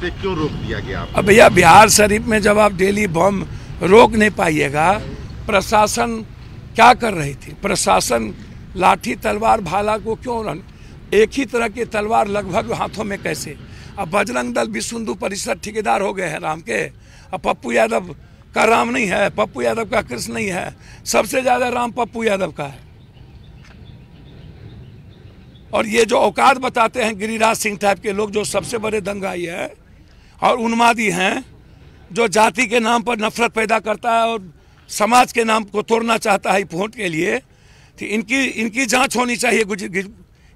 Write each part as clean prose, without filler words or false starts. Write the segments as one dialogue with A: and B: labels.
A: पे क्यों रोक दिया गया आपको?
B: अब भैया बिहार शरीफ में जब आप डेली बम रोक नहीं पाइएगा, प्रशासन क्या कर रही थी? प्रशासन लाठी तलवार भाला को क्यों एक ही तरह के तलवार लगभग हाथों में कैसे? अब बजरंग दल विश्व हिंदू परिषद ठेकेदार हो गए हैं राम के। अब पप्पू यादव का राम नहीं है, पप्पू यादव का कृष्ण नहीं है, सबसे ज्यादा राम पप्पू यादव का है। और ये जो औकात बताते हैं गिरिराज सिंह टाइप के लोग, जो सबसे बड़े दंगाई है और उन्मादी हैं, जो जाति के नाम पर नफरत पैदा करता है और समाज के नाम को तोड़ना चाहता है वोट के लिए, तो इनकी जांच होनी चाहिए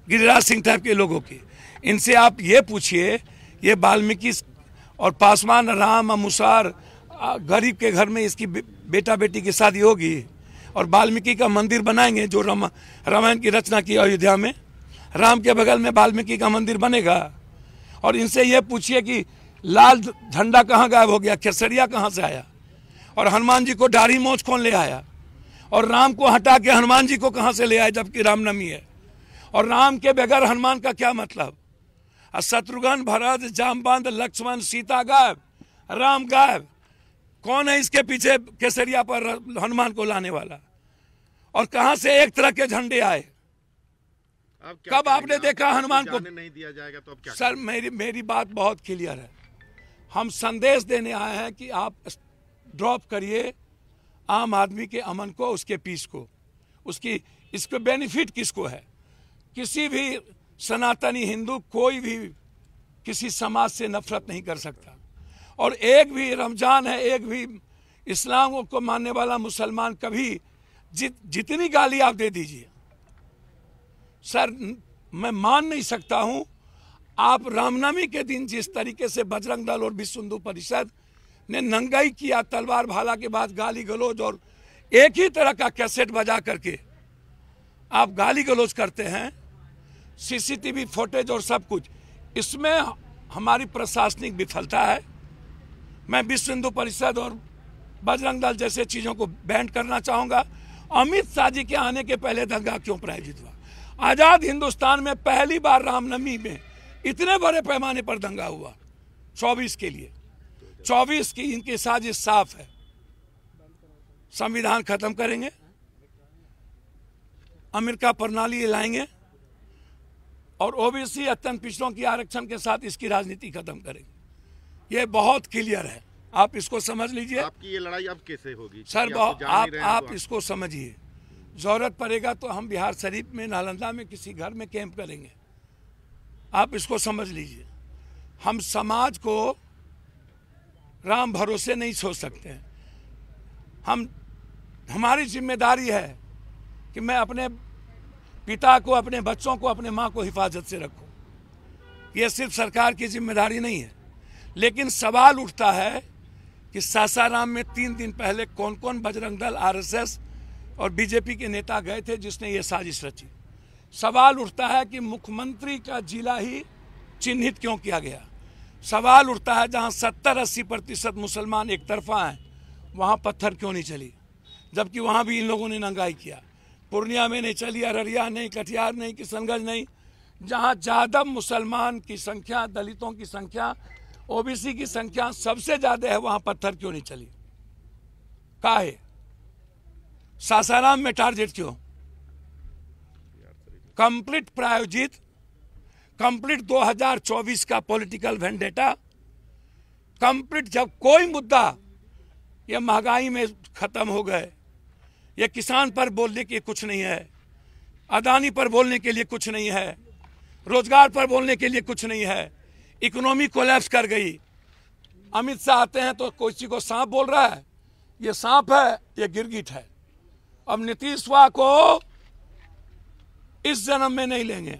B: गिरिराज सिंह टाइप के लोगों की। इनसे आप ये पूछिए, ये वाल्मीकि और पासवान राम मुसार गरीब के घर में इसकी बेटा बेटी की शादी होगी और वाल्मीकि का मंदिर बनाएंगे जो रामायण की रचना की अयोध्या में, राम के बगल में वाल्मीकि का मंदिर बनेगा। और इनसे ये पूछिए कि लाल झंडा कहाँ गायब हो गया, केसरिया कहाँ से आया, और हनुमान जी को दाढ़ी मोछ कौन ले आया, और राम को हटा के हनुमान जी को कहाँ से ले आए जबकि रामनवमी है, और राम के बगैर हनुमान का क्या मतलब? शत्रुघ्न भरत जामवंत लक्ष्मण सीता गायब, राम गायब, कौन है इसके पीछे केसरिया पर हनुमान को लाने वाला? और कहां से एक तरह के झंडे आए? कब आपने देखा हनुमान को?
A: नहीं दिया जाएगा तो अब क्या?
B: सर मेरी बात बहुत क्लियर है। हम संदेश देने आए हैं कि आप ड्रॉप करिए आम आदमी के अमन को, उसके पीस को, इसको बेनिफिट किसको है? किसी भी सनातनी हिंदू कोई भी किसी समाज से नफरत नहीं कर सकता। और एक भी रमजान है, एक भी इस्लाम को मानने वाला मुसलमान कभी जितनी गाली आप दे दीजिए, सर मैं मान नहीं सकता हूं। आप रामनवमी के दिन जिस तरीके से बजरंग दल और विश्व हिंदू परिषद ने नंगाई किया, तलवार भाला के बाद गाली गलौज, और एक ही तरह का कैसेट बजा करके आप गाली गलौज करते हैं, सीसीटीवी फुटेज और सब कुछ, इसमें हमारी प्रशासनिक विफलता है। मैं विश्व हिंदू परिषद और बजरंग दल जैसे चीजों को बैन करना चाहूंगा। अमित शाह जी के आने के पहले दंगा क्यों प्रायोजित हुआ? आजाद हिंदुस्तान में पहली बार रामनवमी में इतने बड़े पैमाने पर दंगा हुआ 24 के लिए। 24 की इनकी साजिश साफ है, संविधान खत्म करेंगे, अमेरिका प्रणाली लाएंगे और ओबीसी अत्यंत पिछड़ों की आरक्षण के साथ इसकी राजनीति खत्म करेंगे। ये बहुत क्लियर है, आप इसको समझ लीजिए।
A: आपकी ये लड़ाई अब कैसे होगी?
B: सर आप इसको समझिए, जरूरत पड़ेगा तो हम बिहार शरीफ में, नालंदा में किसी घर में कैंप करेंगे। आप इसको समझ लीजिए। हम समाज को राम भरोसे नहीं छोड़ सकते हैं। हमारी जिम्मेदारी है कि मैं अपने पिता को, अपने बच्चों को, अपने माँ को हिफाजत से रखूं। ये सिर्फ सरकार की जिम्मेदारी नहीं है। लेकिन सवाल उठता है कि सासाराम में 3 दिन पहले कौन कौन बजरंग दल, आरएसएस और बीजेपी के नेता गए थे जिसने ये साजिश रची? सवाल उठता है कि मुख्यमंत्री का जिला ही चिन्हित क्यों किया गया? सवाल उठता है जहां 70-80% मुसलमान एक तरफा हैं, वहां पत्थर क्यों नहीं चली, जबकि वहां भी इन लोगों ने नंगाई किया? पूर्णिया में नहीं चली, अररिया नहीं, कटिहार नहीं, किशनगंज नहीं, जहां ज्यादा मुसलमान की संख्या, दलितों की संख्या, ओबीसी की संख्या सबसे ज्यादा है, वहां पत्थर क्यों नहीं चली? काहे? सासाराम में टारगेट क्यों? कंप्लीट प्रायोजित, कंप्लीट 2024 का पॉलिटिकल वेंडेटा, कंप्लीट। जब कोई मुद्दा, ये महंगाई में खत्म हो गए, ये किसान पर बोलने के कुछ नहीं है, अदानी पर बोलने के लिए कुछ नहीं है, रोजगार पर बोलने के लिए कुछ नहीं है, इकोनॉमी कोलैप्स कर गई। अमित शाह आते हैं तो किसी को सांप बोल रहा है, ये सांप है, ये गिरगिट है। अब नीतीश को इस जन्म में नहीं लेंगे।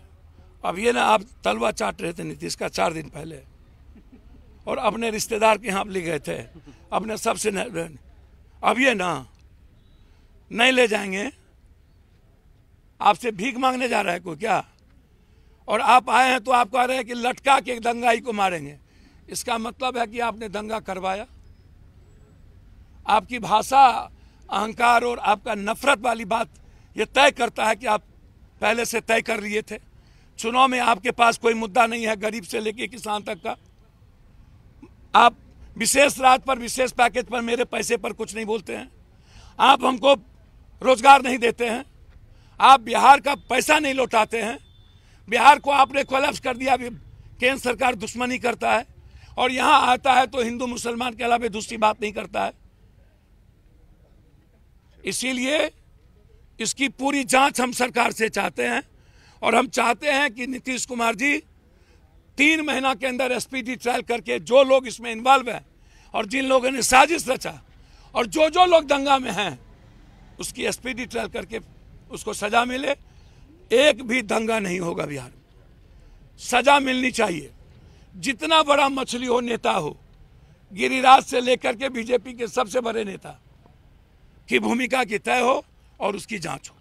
B: अब ये ना, आप तलवा चाट रहे थे नीतीश का 4 दिन पहले, और अपने रिश्तेदार के यहाँ ले गए थे, अपने सबसे अब ये ना नहीं ले जाएंगे। आपसे भीख मांगने जा रहा है कोई क्या? और आप आए हैं तो आप कह रहे हैं कि लटका के दंगाई को मारेंगे। इसका मतलब है कि आपने दंगा करवाया। आपकी भाषा, अहंकार और आपका नफरत वाली बात ये तय करता है कि आप पहले से तय कर लिए थे। चुनाव में आपके पास कोई मुद्दा नहीं है, गरीब से लेके किसान तक का। आप विशेष राहत पर, विशेष पैकेज पर, मेरे पैसे पर कुछ नहीं बोलते हैं। आप हमको रोजगार नहीं देते हैं। आप बिहार का पैसा नहीं लौटाते हैं। बिहार को आपने कोलैप्स कर दिया। केंद्र सरकार दुश्मनी करता है और यहाँ आता है तो हिंदू मुसलमान के अलावा दूसरी बात नहीं करता है। इसीलिए इसकी पूरी जांच हम सरकार से चाहते हैं और हम चाहते हैं कि नीतीश कुमार जी 3 महीना के अंदर एसपीडी ट्रायल करके जो लोग इसमें इन्वॉल्व हैं और जिन लोगों ने साजिश रचा और जो लोग दंगा में हैं उसकी एसपीडी ट्रायल करके उसको सजा मिले। एक भी दंगा नहीं होगा बिहार में। सजा मिलनी चाहिए। जितना बड़ा मछली हो, नेता हो, गिरिराज से लेकर के बीजेपी के सबसे बड़े नेता की भूमिका की तय हो और उसकी जांच हो।